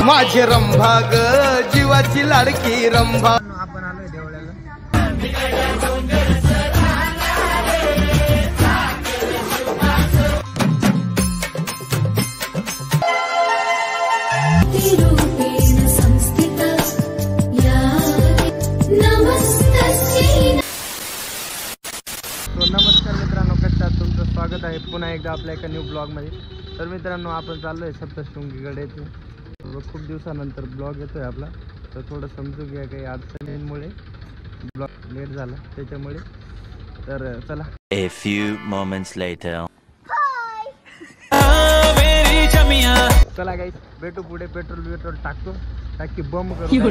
माझे रंभा ग जीवाची लाडकी रंभा। आपण आलोय देवळ्याला। नमस्कार मित्रांनो, कशा आहात? तुमचं स्वागत आहे पुन्हा एकदा आपल्या एका न्यू ब्लॉग मध्ये। तर मित्रांनो, आपण चाललोय सप्तशृंगीकडे। खूप दिवसानंतर ब्लॉग येतोय आपला, तर थोडं समजू घ्या काही अडचणींमुळे ब्लॉग लेट झाला त्याच्यामुळे। तर चला। A few moments later. चला गाइस, भेटू पुढे। पेट्रोल टाकतो, टाकी बम करू। चला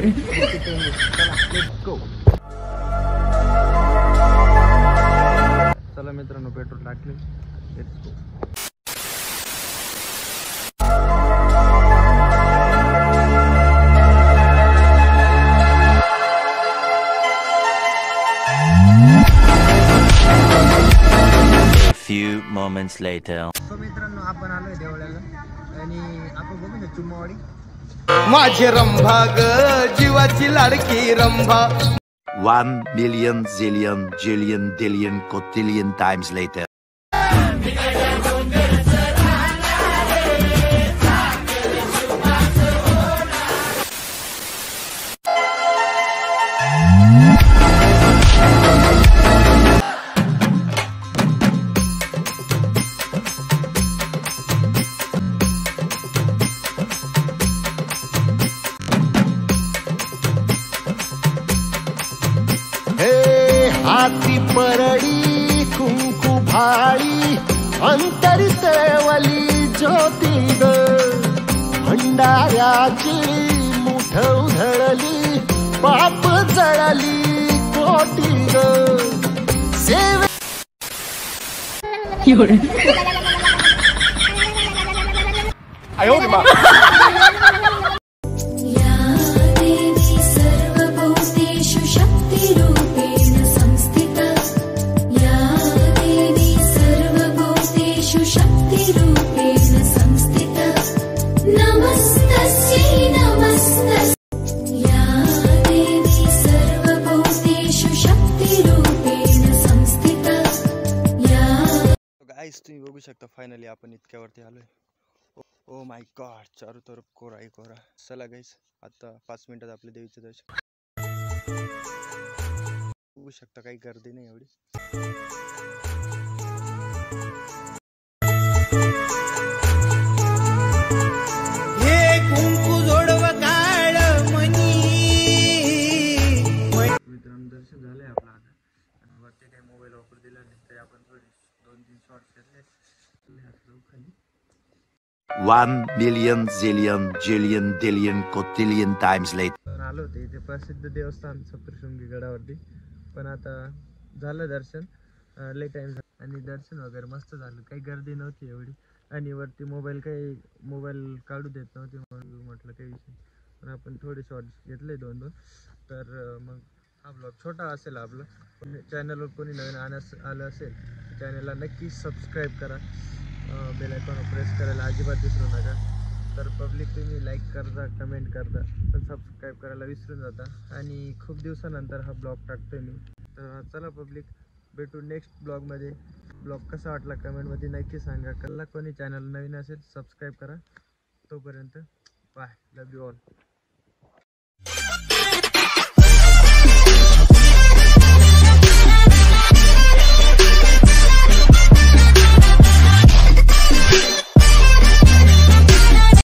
लेट्स गो। चला मित्रांनो, पेट्रोल टाकले, let's go. Few moments later. So मित्रांनो, आपण आलोय देवळ्याला आणि आपण बघू ना चुम्मावाडी। माझे रंभा ग जीवाची लाडकी Rambha. 1 million zillion jillion dillion cotillion times later. हाती परडी कुंकू भाळी अंतरी सेवली ज्योती ग भंडाऱ्याची मुठ उधळली पाप जळली कोटी ग सेवे गाइस, तुम्ही बघू शकता फायनली आपण इतक्यावरती आलोय। ओ माय गॉड, चारू तरफ कोराई कोरा। चला गाइस, आता 5 मिनिटात आपल्या देवीचे दर्शन। बघू शकता काही गर्दी नाही एवढी। हे कुंकू जोडव काळ मनी। मित्रांनो, दर्शन झालंय आपलं आता। आणि वरती काही मोबाईल वापर दिला नाही तरी आपण थोडे 2-3 शॉट्स घेतले। 1 million zillion jillion dillion cotillion times later. आलो होते इथे प्रसिद्ध देवस्थान सप्तशृंगी गडावरती, पण आता झालं दर्शन। लय टाइम झाला आणि दर्शन वगैरे मस्त झालं, काही गर्दी नव्हती एवढी। आणि वरती मोबाईल काढू देत नव्हते, म्हणून म्हटलं काही विषय, पण आपण थोडे शॉर्ट्स घेतले 2-2। तर मग हा ब्लॉग छोटा असेल आपलं, पण चॅनलवर कोणी नवीन आलं असेल चॅनलला नक्की सबस्क्राईब करा, बेल आयकॉन प्रेस करायला अजिबात विसरू नका। तर पब्लिक, तुम्ही लाईक करता, कमेंट करता, पण सबस्क्राईब करायला विसरून जाता। आणि खूप दिवसानंतर हा ब्लॉग टाकतोय मी। तर चला पब्लिक, भेटू नेक्स्ट ब्लॉगमध्ये। ब्लॉग कसा वाटला कमेंटमध्ये नक्की सांगा। कल्ला कोणी चॅनल नवीन असेल सबस्क्राईब करा। तोपर्यंत बाय, लव यू ऑल।